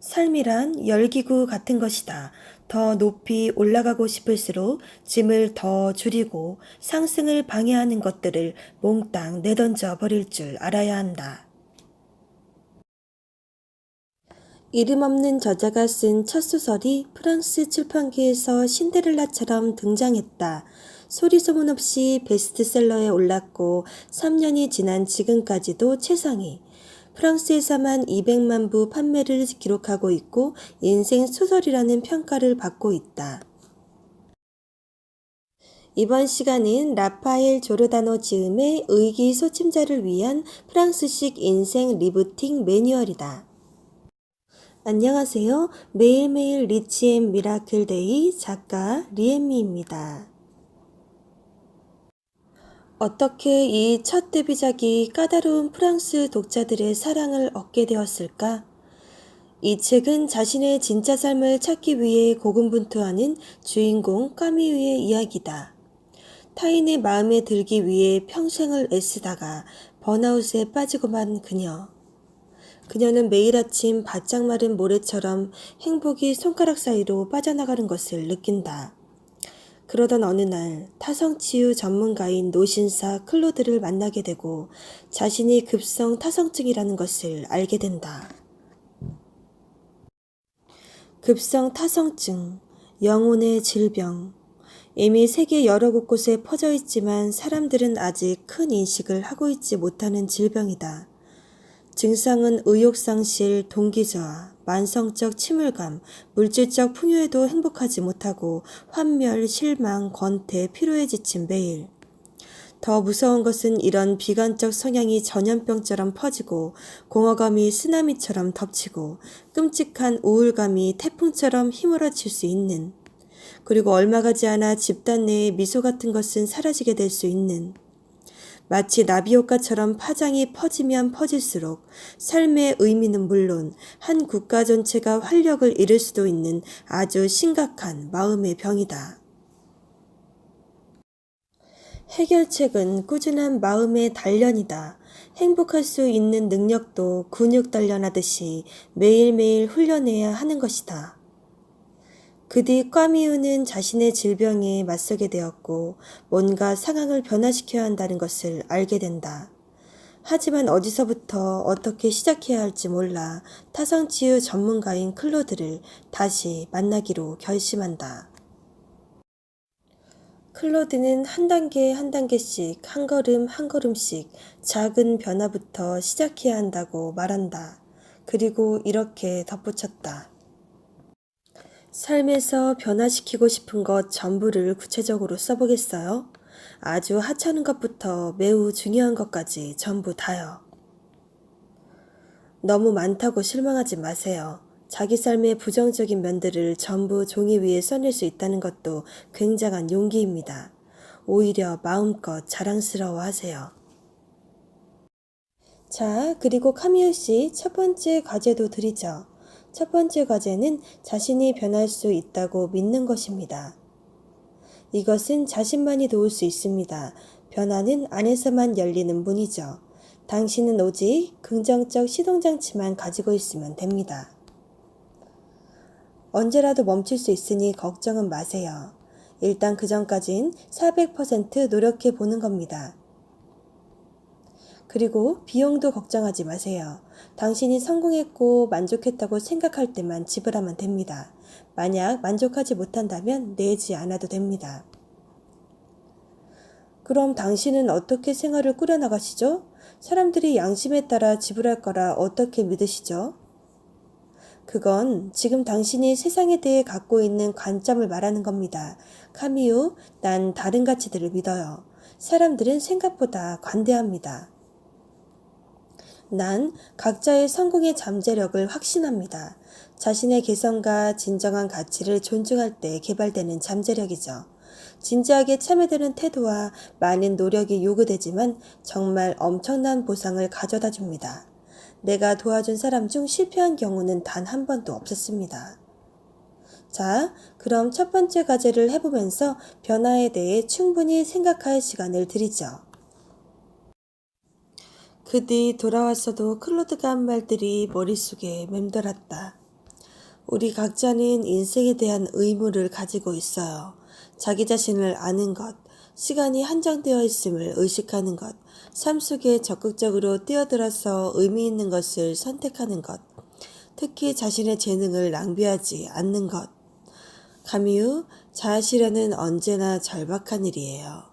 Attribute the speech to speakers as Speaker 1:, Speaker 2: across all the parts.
Speaker 1: 삶이란 열기구 같은 것이다. 더 높이 올라가고 싶을수록 짐을 더 줄이고 상승을 방해하는 것들을 몽땅 내던져 버릴 줄 알아야 한다. 이름 없는 저자가 쓴 첫 소설이 프랑스 출판계에서 신데렐라처럼 등장했다. 소리 소문 없이 베스트셀러에 올랐고 3년이 지난 지금까지도 최상위. 프랑스에서만 200만 부 판매를 기록하고 있고 인생 소설이라는 평가를 받고 있다. 이번 시간은 라파엘 조르다노 지음의 의기소침자를 위한 프랑스식 인생 리부팅 매뉴얼이다. 안녕하세요. 매일매일 리치앤 미라클데이 작가 리엠미입니다. 어떻게 이 첫 데뷔작이 까다로운 프랑스 독자들의 사랑을 얻게 되었을까? 이 책은 자신의 진짜 삶을 찾기 위해 고군분투하는 주인공 까미유의 이야기다. 타인의 마음에 들기 위해 평생을 애쓰다가 번아웃에 빠지고만 그녀. 그녀는 매일 아침 바짝 마른 모래처럼 행복이 손가락 사이로 빠져나가는 것을 느낀다. 그러던 어느 날 타성치유 전문가인 노신사 클로드를 만나게 되고 자신이 급성 타성증이라는 것을 알게 된다. 급성 타성증, 영혼의 질병. 이미 세계 여러 곳곳에 퍼져 있지만 사람들은 아직 큰 인식을 하고 있지 못하는 질병이다. 증상은 의욕상실, 동기저하, 만성적 침울감, 물질적 풍요에도 행복하지 못하고 환멸, 실망, 권태, 피로에 지친 매일. 더 무서운 것은 이런 비관적 성향이 전염병처럼 퍼지고 공허감이 쓰나미처럼 덮치고 끔찍한 우울감이 태풍처럼 휘몰아칠 수 있는, 그리고 얼마 가지 않아 집단 내의 미소 같은 것은 사라지게 될 수 있는, 마치 나비효과처럼 파장이 퍼지면 퍼질수록 삶의 의미는 물론 한 국가 전체가 활력을 잃을 수도 있는 아주 심각한 마음의 병이다. 해결책은 꾸준한 마음의 단련이다. 행복할 수 있는 능력도 근육 단련하듯이 매일매일 훈련해야 하는 것이다. 그 뒤 까미유는 자신의 질병에 맞서게 되었고 뭔가 상황을 변화시켜야 한다는 것을 알게 된다. 하지만 어디서부터 어떻게 시작해야 할지 몰라 타성치유 전문가인 클로드를 다시 만나기로 결심한다. 클로드는 한 단계 한 단계씩 한 걸음 한 걸음씩 작은 변화부터 시작해야 한다고 말한다. 그리고 이렇게 덧붙였다. 삶에서 변화시키고 싶은 것 전부를 구체적으로 써보겠어요? 아주 하찮은 것부터 매우 중요한 것까지 전부 다요. 너무 많다고 실망하지 마세요. 자기 삶의 부정적인 면들을 전부 종이 위에 써낼 수 있다는 것도 굉장한 용기입니다. 오히려 마음껏 자랑스러워 하세요. 자, 그리고 카미유 씨 첫 번째 과제도 드리죠. 첫 번째 과제는 자신이 변할 수 있다고 믿는 것입니다. 이것은 자신만이 도울 수 있습니다. 변화는 안에서만 열리는 문이죠. 당신은 오직 긍정적 시동장치만 가지고 있으면 됩니다. 언제라도 멈출 수 있으니 걱정은 마세요. 일단 그 전까진 400% 노력해 보는 겁니다. 그리고 비용도 걱정하지 마세요. 당신이 성공했고 만족했다고 생각할 때만 지불하면 됩니다. 만약 만족하지 못한다면 내지 않아도 됩니다. 그럼 당신은 어떻게 생활을 꾸려나가시죠? 사람들이 양심에 따라 지불할 거라 어떻게 믿으시죠? 그건 지금 당신이 세상에 대해 갖고 있는 관점을 말하는 겁니다. 카미유, 난 다른 가치들을 믿어요. 사람들은 생각보다 관대합니다. 난 각자의 성공의 잠재력을 확신합니다. 자신의 개성과 진정한 가치를 존중할 때 개발되는 잠재력이죠. 진지하게 참여되는 태도와 많은 노력이 요구되지만 정말 엄청난 보상을 가져다 줍니다. 내가 도와준 사람 중 실패한 경우는 단 한 번도 없었습니다. 자, 그럼 첫 번째 과제를 해보면서 변화에 대해 충분히 생각할 시간을 드리죠. 그 뒤 돌아왔어도 클로드가 한 말들이 머릿속에 맴돌았다. 우리 각자는 인생에 대한 의무를 가지고 있어요. 자기 자신을 아는 것, 시간이 한정되어 있음을 의식하는 것, 삶 속에 적극적으로 뛰어들어서 의미 있는 것을 선택하는 것, 특히 자신의 재능을 낭비하지 않는 것. 카미유, 자아실현은 언제나 절박한 일이에요.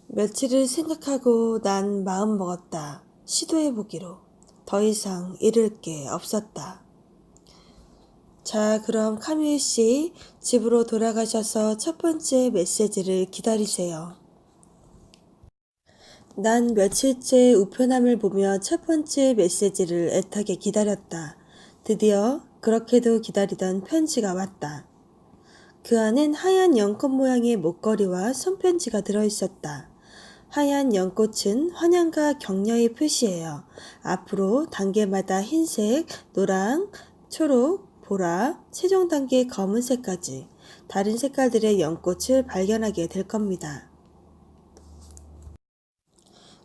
Speaker 1: 며칠을 생각하고 난 마음 먹었다. 시도해보기로. 더 이상 잃을 게 없었다. 자, 그럼 카미유 씨, 집으로 돌아가셔서 첫 번째 메시지를 기다리세요. 난 며칠째 우편함을 보며 첫 번째 메시지를 애타게 기다렸다. 드디어 그렇게도 기다리던 편지가 왔다. 그 안엔 하얀 연꽃 모양의 목걸이와 손편지가 들어있었다. 하얀 연꽃은 환영과 격려의 표시예요. 앞으로 단계마다 흰색, 노랑, 초록, 보라, 최종 단계 검은색까지 다른 색깔들의 연꽃을 발견하게 될 겁니다.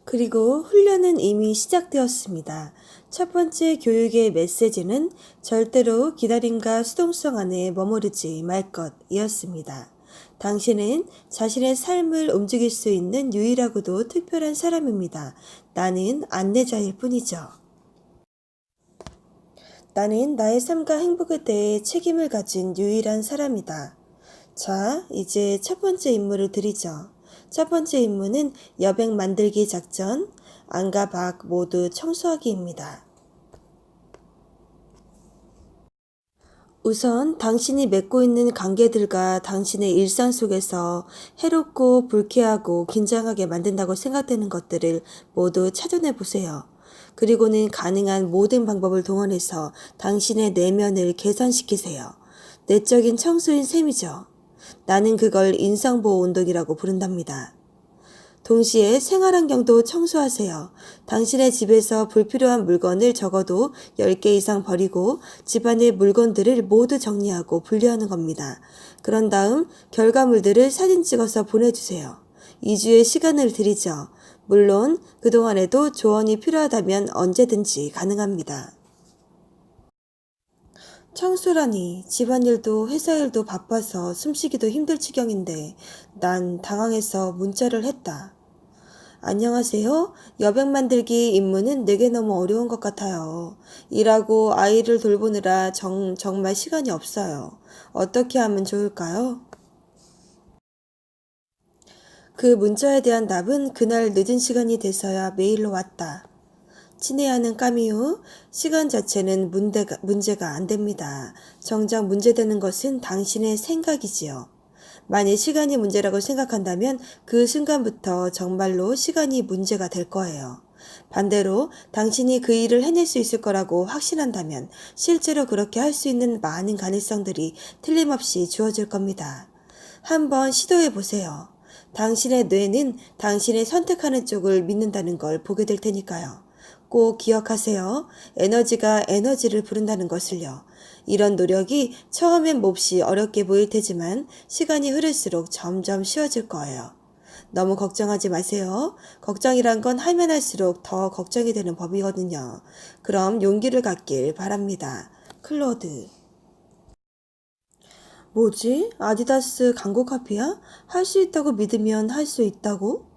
Speaker 1: 그리고 훈련은 이미 시작되었습니다. 첫 번째 교육의 메시지는 절대로 기다림과 수동성 안에 머무르지 말 것이었습니다. 당신은 자신의 삶을 움직일 수 있는 유일하고도 특별한 사람입니다. 나는 안내자일 뿐이죠. 나는 나의 삶과 행복에 대해 책임을 가진 유일한 사람이다. 자, 이제 첫 번째 임무를 드리죠. 첫 번째 임무는 여백 만들기 작전, 안과 밖 모두 청소하기입니다. 우선 당신이 맺고 있는 관계들과 당신의 일상 속에서 해롭고 불쾌하고 긴장하게 만든다고 생각되는 것들을 모두 찾아내 보세요. 그리고는 가능한 모든 방법을 동원해서 당신의 내면을 개선시키세요. 내적인 청소인 셈이죠. 나는 그걸 인성보호 운동이라고 부른답니다. 동시에 생활환경도 청소하세요. 당신의 집에서 불필요한 물건을 적어도 10개 이상 버리고 집안의 물건들을 모두 정리하고 분리하는 겁니다. 그런 다음 결과물들을 사진 찍어서 보내주세요. 2주의 시간을 드리죠. 물론 그동안에도 조언이 필요하다면 언제든지 가능합니다. 청소라니, 집안일도 회사일도 바빠서 숨쉬기도 힘들 지경인데 난 당황해서 문자를 했다. 안녕하세요. 여백 만들기 임무는 내게 너무 어려운 것 같아요. 일하고 아이를 돌보느라 정말 시간이 없어요. 어떻게 하면 좋을까요? 그 문자에 대한 답은 그날 늦은 시간이 돼서야 메일로 왔다. 친애하는 까미유, 시간 자체는 문제가 안 됩니다. 정작 문제되는 것은 당신의 생각이지요. 만일 시간이 문제라고 생각한다면 그 순간부터 정말로 시간이 문제가 될 거예요. 반대로 당신이 그 일을 해낼 수 있을 거라고 확신한다면 실제로 그렇게 할 수 있는 많은 가능성들이 틀림없이 주어질 겁니다. 한번 시도해 보세요. 당신의 뇌는 당신의 선택하는 쪽을 믿는다는 걸 보게 될 테니까요. 꼭 기억하세요. 에너지가 에너지를 부른다는 것을요. 이런 노력이 처음엔 몹시 어렵게 보일 테지만 시간이 흐를수록 점점 쉬워질 거예요. 너무 걱정하지 마세요. 걱정이란 건 하면 할수록 더 걱정이 되는 법이거든요. 그럼 용기를 갖길 바랍니다. 클로드. 뭐지? 아디다스 광고 카피야? 할 수 있다고 믿으면 할 수 있다고?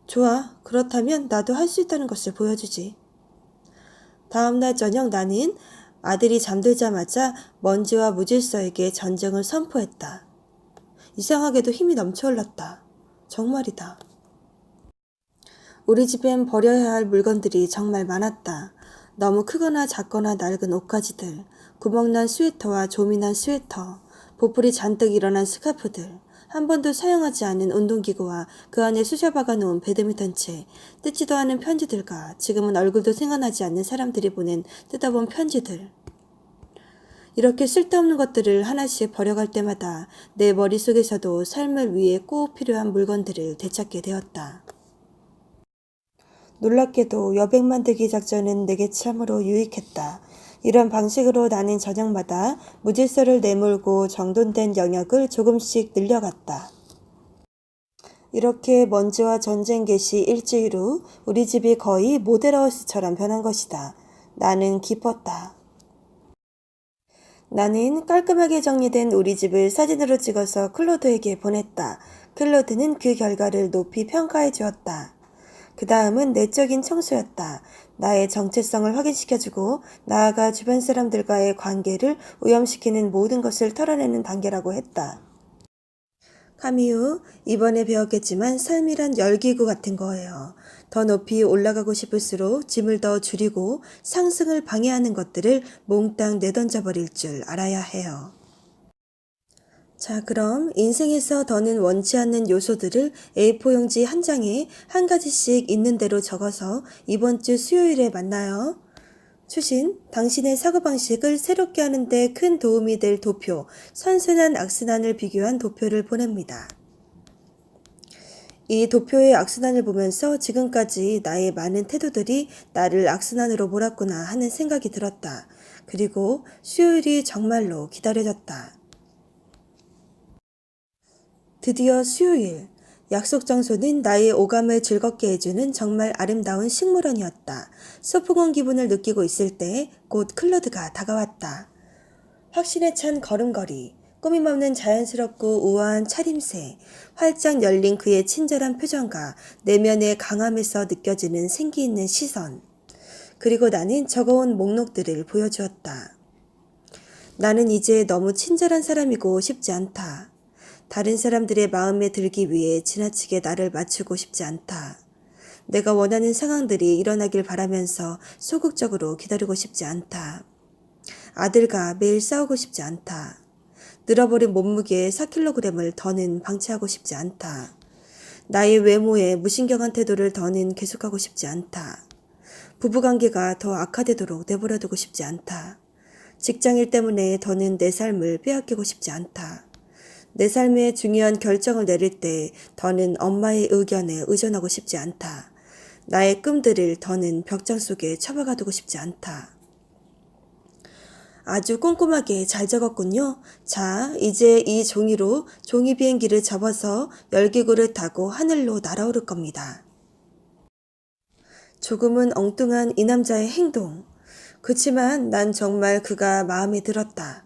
Speaker 1: 좋아. 그렇다면 나도 할 수 있다는 것을 보여주지. 다음날 저녁 나는 아들이 잠들자마자 먼지와 무질서에게 전쟁을 선포했다. 이상하게도 힘이 넘쳐흘렀다. 정말이다. 우리 집엔 버려야 할 물건들이 정말 많았다. 너무 크거나 작거나 낡은 옷가지들, 구멍난 스웨터와 조민한 스웨터, 보풀이 잔뜩 일어난 스카프들, 한 번도 사용하지 않은 운동기구와 그 안에 쑤셔박아 놓은 배드민턴채, 뜯지도 않은 편지들과 지금은 얼굴도 생각나지 않는 사람들이 보낸 뜯어본 편지들. 이렇게 쓸데없는 것들을 하나씩 버려갈 때마다 내 머릿속에서도 삶을 위해 꼭 필요한 물건들을 되찾게 되었다. 놀랍게도 여백 만들기 작전은 내게 참으로 유익했다. 이런 방식으로 나는 저녁마다 무질서를 내몰고 정돈된 영역을 조금씩 늘려갔다. 이렇게 먼지와 전쟁 개시 일주일 후 우리 집이 거의 모델하우스처럼 변한 것이다. 나는 기뻤다. 나는 깔끔하게 정리된 우리 집을 사진으로 찍어서 클로드에게 보냈다. 클로드는 그 결과를 높이 평가해 주었다. 그 다음은 내적인 청소였다. 나의 정체성을 확인시켜주고 나아가 주변 사람들과의 관계를 오염시키는 모든 것을 털어내는 단계라고 했다. 카미유, 이번에 배웠겠지만 삶이란 열기구 같은 거예요. 더 높이 올라가고 싶을수록 짐을 더 줄이고 상승을 방해하는 것들을 몽땅 내던져 버릴 줄 알아야 해요. 자, 그럼 인생에서 더는 원치 않는 요소들을 A4 용지 한 장에 한 가지씩 있는 대로 적어서 이번 주 수요일에 만나요. 추신, 당신의 사고방식을 새롭게 하는데 큰 도움이 될 도표, 선순환 악순환을 비교한 도표를 보냅니다. 이 도표의 악순환을 보면서 지금까지 나의 많은 태도들이 나를 악순환으로 몰았구나 하는 생각이 들었다. 그리고 수요일이 정말로 기다려졌다. 드디어 수요일. 약속 장소는 나의 오감을 즐겁게 해주는 정말 아름다운 식물원이었다. 소풍온 기분을 느끼고 있을 때 곧 클로드가 다가왔다. 확신에 찬 걸음걸이, 꾸밈없는 자연스럽고 우아한 차림새, 활짝 열린 그의 친절한 표정과 내면의 강함에서 느껴지는 생기 있는 시선. 그리고 나는 적어온 목록들을 보여주었다. 나는 이제 너무 친절한 사람이고 싶지 않다. 다른 사람들의 마음에 들기 위해 지나치게 나를 맞추고 싶지 않다. 내가 원하는 상황들이 일어나길 바라면서 소극적으로 기다리고 싶지 않다. 아들과 매일 싸우고 싶지 않다. 늘어버린 몸무게의 4kg을 더는 방치하고 싶지 않다. 나의 외모에 무신경한 태도를 더는 계속하고 싶지 않다. 부부관계가 더 악화되도록 내버려두고 싶지 않다. 직장일 때문에 더는 내 삶을 빼앗기고 싶지 않다. 내 삶의 중요한 결정을 내릴 때 더는 엄마의 의견에 의존하고 싶지 않다. 나의 꿈들을 더는 벽장 속에 처박아두고 싶지 않다. 아주 꼼꼼하게 잘 적었군요. 자, 이제 이 종이로 종이 비행기를 접어서 열기구를 타고 하늘로 날아오를 겁니다. 조금은 엉뚱한 이 남자의 행동. 그치만 난 정말 그가 마음에 들었다.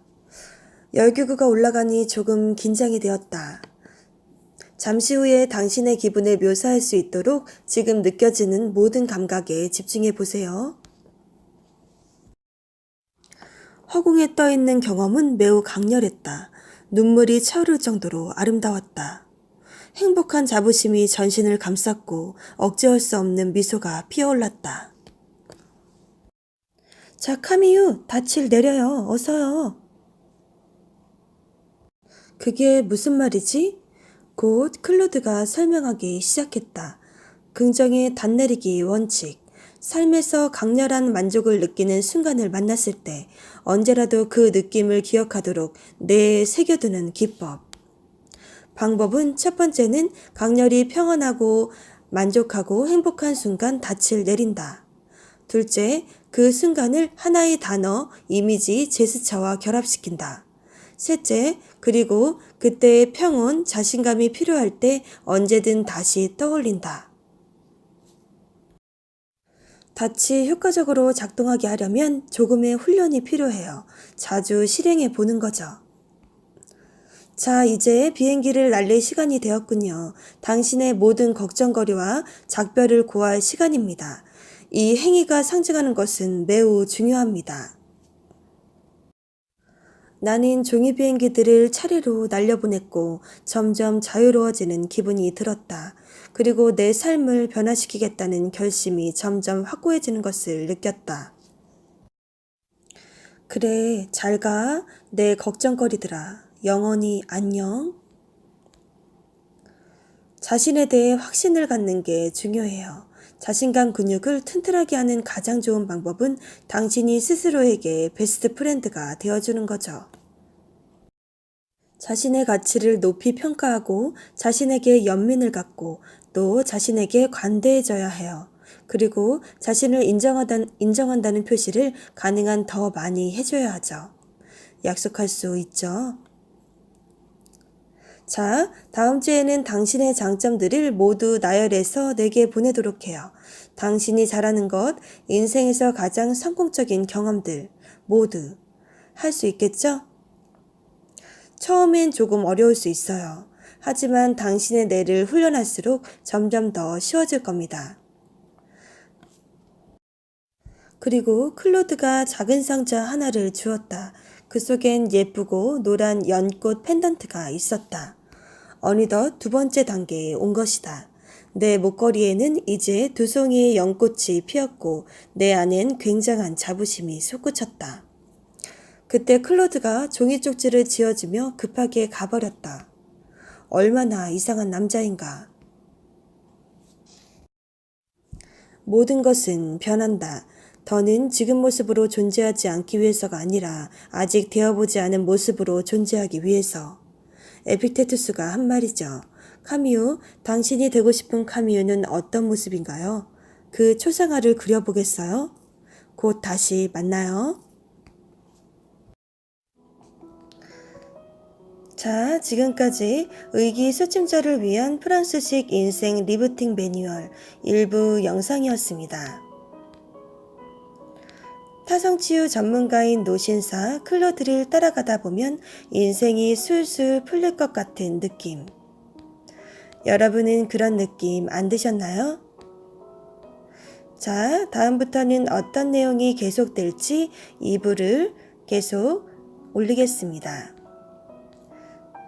Speaker 1: 열기구가 올라가니 조금 긴장이 되었다. 잠시 후에 당신의 기분을 묘사할 수 있도록 지금 느껴지는 모든 감각에 집중해 보세요. 허공에 떠있는 경험은 매우 강렬했다. 눈물이 차오를 정도로 아름다웠다. 행복한 자부심이 전신을 감쌌고 억제할 수 없는 미소가 피어올랐다. 자, 카미유, 닻을 내려요. 어서요. 그게 무슨 말이지? 곧 클로드가 설명하기 시작했다. 긍정의 닷내리기 원칙. 삶에서 강렬한 만족을 느끼는 순간을 만났을 때 언제라도 그 느낌을 기억하도록 뇌에 새겨두는 기법. 방법은 첫 번째는 강렬히 평온하고 만족하고 행복한 순간 닻을 내린다. 둘째, 그 순간을 하나의 단어, 이미지, 제스처와 결합시킨다. 셋째, 그리고 그때의 평온, 자신감이 필요할 때 언제든 다시 떠올린다. 닻이 효과적으로 작동하게 하려면 조금의 훈련이 필요해요. 자주 실행해 보는 거죠. 자, 이제 비행기를 날릴 시간이 되었군요. 당신의 모든 걱정거리와 작별을 고할 시간입니다. 이 행위가 상징하는 것은 매우 중요합니다. 나는 종이 비행기들을 차례로 날려보냈고 점점 자유로워지는 기분이 들었다. 그리고 내 삶을 변화시키겠다는 결심이 점점 확고해지는 것을 느꼈다. 그래, 잘 가. 내 걱정거리들아. 영원히 안녕. 자신에 대해 확신을 갖는 게 중요해요. 자신감 근육을 튼튼하게 하는 가장 좋은 방법은 당신이 스스로에게 베스트 프렌드가 되어주는 거죠. 자신의 가치를 높이 평가하고 자신에게 연민을 갖고 또 자신에게 관대해져야 해요. 그리고 자신을 인정한다는 표시를 가능한 더 많이 해줘야 하죠. 약속할 수 있죠? 자, 다음 주에는 당신의 장점들을 모두 나열해서 내게 보내도록 해요. 당신이 잘하는 것, 인생에서 가장 성공적인 경험들 모두 할 수 있겠죠? 처음엔 조금 어려울 수 있어요. 하지만 당신의 뇌를 훈련할수록 점점 더 쉬워질 겁니다. 그리고 클로드가 작은 상자 하나를 주었다. 그 속엔 예쁘고 노란 연꽃 펜던트가 있었다. 어느덧 두 번째 단계에 온 것이다. 내 목걸이에는 이제 두 송이의 연꽃이 피었고 내 안엔 굉장한 자부심이 솟구쳤다. 그때 클로드가 종이 쪽지를 지어주며 급하게 가버렸다. 얼마나 이상한 남자인가. 모든 것은 변한다. 더는 지금 모습으로 존재하지 않기 위해서가 아니라 아직 되어보지 않은 모습으로 존재하기 위해서. 에픽테투스가 한 말이죠. 카미우, 당신이 되고 싶은 카미우는 어떤 모습인가요? 그 초상화를 그려보겠어요? 곧 다시 만나요. 자, 지금까지 의기소침자를 위한 프랑스식 인생 리부팅 매뉴얼 일부 영상이었습니다. 타성치유 전문가인 노신사 클로드를 따라가다 보면 인생이 술술 풀릴 것 같은 느낌. 여러분은 그런 느낌 안 드셨나요? 자, 다음부터는 어떤 내용이 계속될지 2부를 계속 올리겠습니다.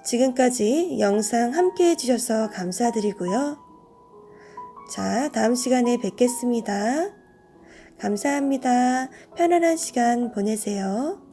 Speaker 1: 지금까지 영상 함께 해주셔서 감사드리고요. 자, 다음 시간에 뵙겠습니다. 감사합니다. 편안한 시간 보내세요.